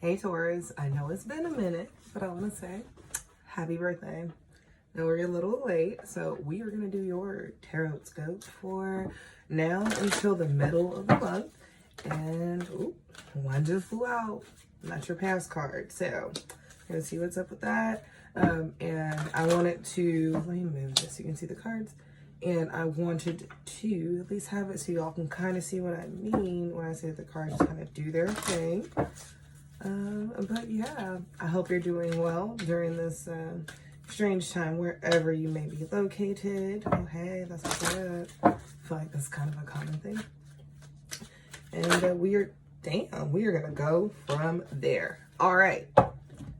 Hey Taurus, I know it's been a minute, but I want to say happy birthday. Now we're a little late, so we are going to do your tarot scope for now until the middle of the month. And one just flew out. That's your pass card. So we're going to see what's up with that. And I wanted to, let me move this so you can see the cards. And I wanted to at least have it so y'all can kind of see what I mean when I say that the cards kind of do their thing. But yeah, I hope you're doing well during this strange time wherever you may be located. Oh, hey, that's what's up. I feel like that's kind of a common thing. And we are going to go from there. All right.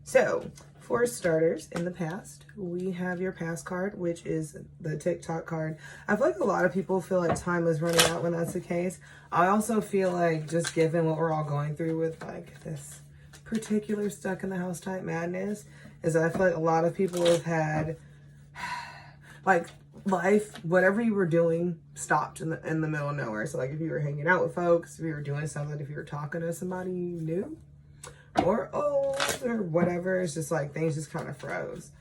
So for starters, in the past, we have your past card, which is the TikTok card. I feel like a lot of people feel like time is running out when that's the case. I also feel like just given what we're all going through with like this particular stuck in the house type madness, is I feel like a lot of people have had like life, whatever you were doing stopped in the middle of nowhere. So like if you were hanging out with folks, if you were doing something, if you were talking to somebody you knew or old or whatever, it's just like things just kind of froze.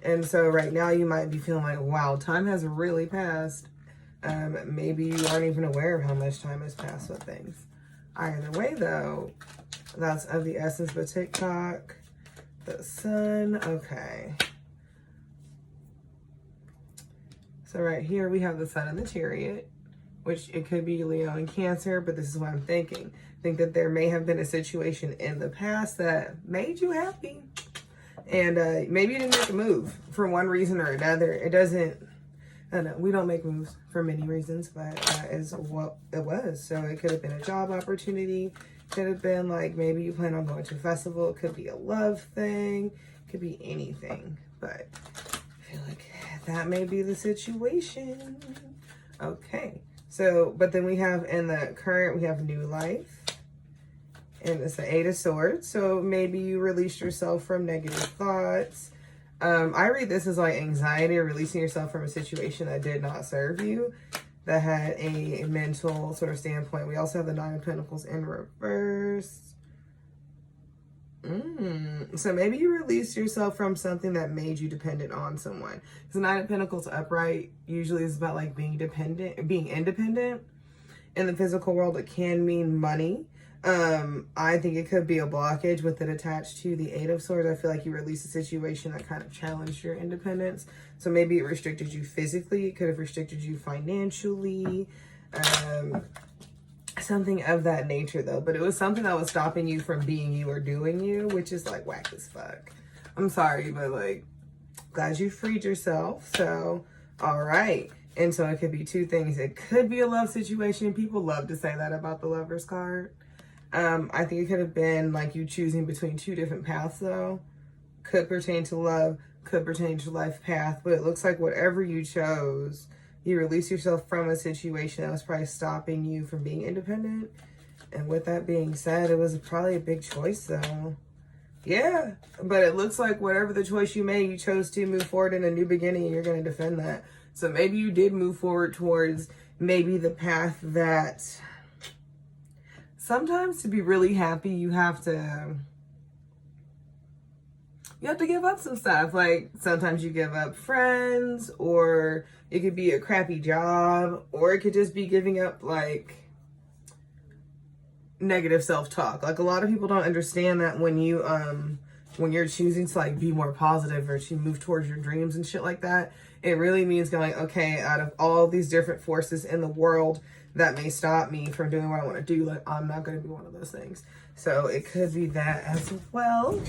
And so right now you might be feeling like, wow, time has really passed. Maybe you aren't even aware of how much time has passed with things. Either way though, that's of the essence of TikTok. The sun, okay. So right here we have the sun and the chariot, which it could be Leo and Cancer, but this is what I'm thinking. I think that there may have been a situation in the past that made you happy. And maybe you didn't make a move for one reason or another. It doesn't, I don't know, we don't make moves for many reasons, but that is what it was. So it could have been a job opportunity. Could have been like maybe you plan on going to a festival. It could be a love thing. It could be anything. But I feel like that may be the situation. Okay. So, but then we have in the current, we have new life. And it's the Eight of Swords. So maybe you released yourself from negative thoughts. I read this as like anxiety or releasing yourself from a situation that did not serve you, that had a mental sort of standpoint. We also have the Nine of Pentacles in reverse. So maybe you released yourself from something that made you dependent on someone. Because the Nine of Pentacles upright usually is about like being independent. In the physical world, it can mean money. I think it could be a blockage with it attached to the Eight of Swords. I feel like you released a situation that kind of challenged your independence. So maybe it restricted you physically. It could have restricted you financially. Something of that nature though. But it was something that was stopping you from being you or doing you, which is like whack as fuck. I'm sorry, but like, glad you freed yourself. So, all right. And so it could be two things. It could be a love situation. People love to say that about the Lover's card. I think it could have been like you choosing between two different paths though. Could pertain to love, could pertain to life path, but it looks like whatever you chose, you release yourself from a situation that was probably stopping you from being independent. And with that being said, it was probably a big choice though. Yeah, but it looks like whatever the choice you made, you chose to move forward in a new beginning and you're going to defend that. So maybe you did move forward towards maybe the path that sometimes to be really happy, you have to give up some stuff. Like sometimes you give up friends, or it could be a crappy job, or it could just be giving up like negative self-talk. Like a lot of people don't understand that when you're choosing to like be more positive or to move towards your dreams and shit like that, it really means going, okay, out of all these different forces in the world that may stop me from doing what I want to do, like I'm not going to be one of those things. So it could be that as well.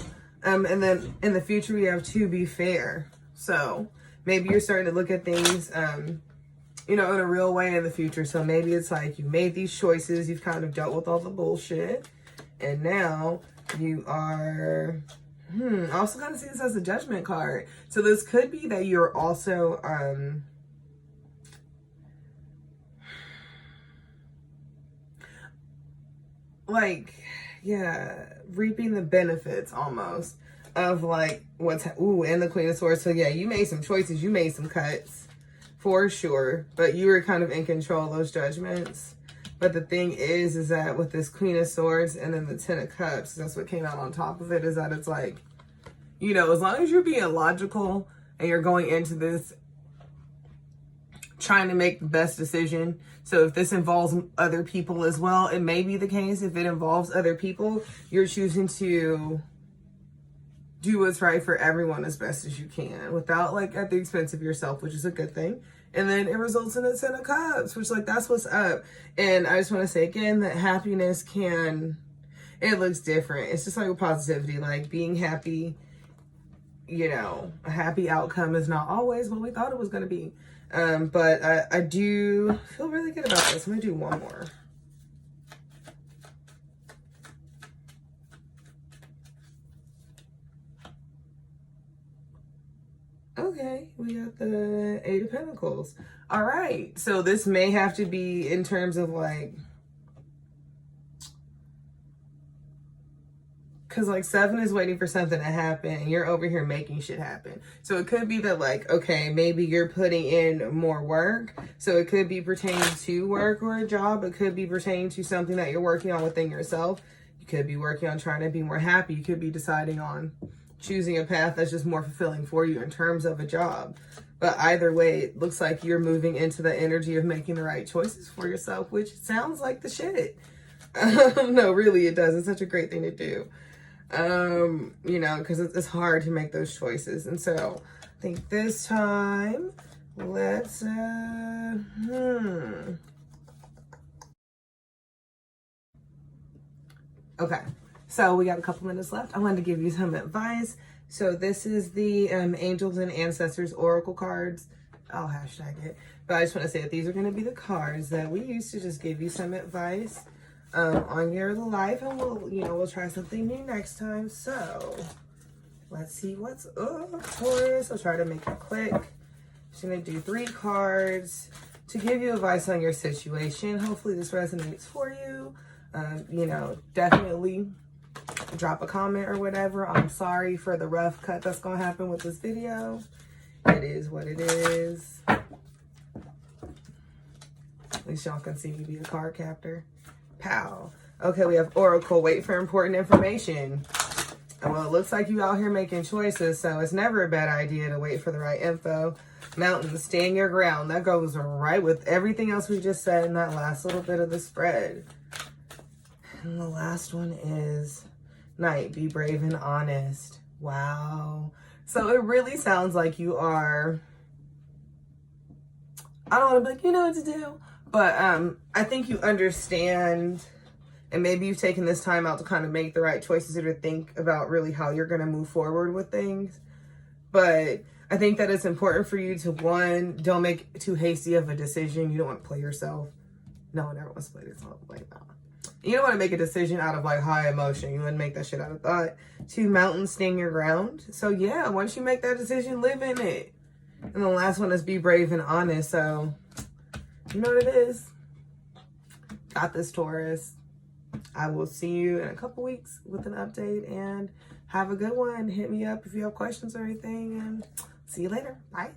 And then in the future we have to be fair. So maybe you're starting to look at things, in a real way in the future. So maybe it's like you made these choices, you've kind of dealt with all the bullshit, and now you are, I also kind of see this as a Judgment card. So this could be that you're also, reaping the benefits almost of like and the Queen of Swords. So yeah, you made some choices, you made some cuts for sure, but you were kind of in control of those judgments. But the thing is that with this Queen of Swords and then the Ten of Cups, that's what came out on top of it, is that it's like, you know, as long as you're being logical and you're going into this trying to make the best decision. So if this involves other people as well, it may be the case. If it involves other people, you're choosing to do what's right for everyone as best as you can without like at the expense of yourself, which is a good thing. And then it results in a Ten of Cups, which like that's what's up. And I just want to say again that happiness it looks different. It's just like with positivity, like being happy, you know, a happy outcome is not always what we thought it was going to be. But I do feel really good about this. I'm going to do one more. Okay, we got the Eight of Pentacles. All right, so this may have to be in terms of like, because like 7 is waiting for something to happen and you're over here making shit happen. So it could be that like, okay, maybe you're putting in more work. So it could be pertaining to work or a job. It could be pertaining to something that you're working on within yourself. You could be working on trying to be more happy. You could be deciding on choosing a path that's just more fulfilling for you in terms of a job. But either way, it looks like you're moving into the energy of making the right choices for yourself, which sounds like the shit. No, really, it does. It's such a great thing to do. You know, because it's hard to make those choices. And so I think this time, let's, Okay, so we got a couple minutes left. I wanted to give you some advice. So this is the Angels and Ancestors Oracle cards. I'll hashtag it. But I just want to say that these are going to be the cards that we use to just give you some advice on your life, and we'll try something new next time. So let's see what's up, Taurus. I'll try to make it quick. Just gonna do 3 cards to give you advice on your situation. Hopefully this resonates for you. You know, definitely drop a comment or whatever. I'm sorry for the rough cut that's gonna happen with this video. It is what it is. At least y'all can see me be a card captor. Pow. Okay, we have Oracle. Wait for important information. Well, it looks like you out here making choices, so it's never a bad idea to wait for the right info. Mountain, stand your ground. That goes right with everything else we just said in that last little bit of the spread. And the last one is Knight, be brave and honest. Wow. So it really sounds like you are, I don't want to be like, you know what to do. But I think you understand, and maybe you've taken this time out to kind of make the right choices or to think about really how you're going to move forward with things. But I think that it's important for you to, one, don't make too hasty of a decision. You don't want to play yourself. No one ever wants to play themselves like that. You don't want to make a decision out of like high emotion. You want to make that shit out of thought. 2, mountain, stand your ground. So yeah, once you make that decision, live in it. And the last one is be brave and honest. So you know what it is. Got this, Taurus. I will see you in a couple weeks with an update, and have a good one. Hit me up if you have questions or anything, and see you later. Bye.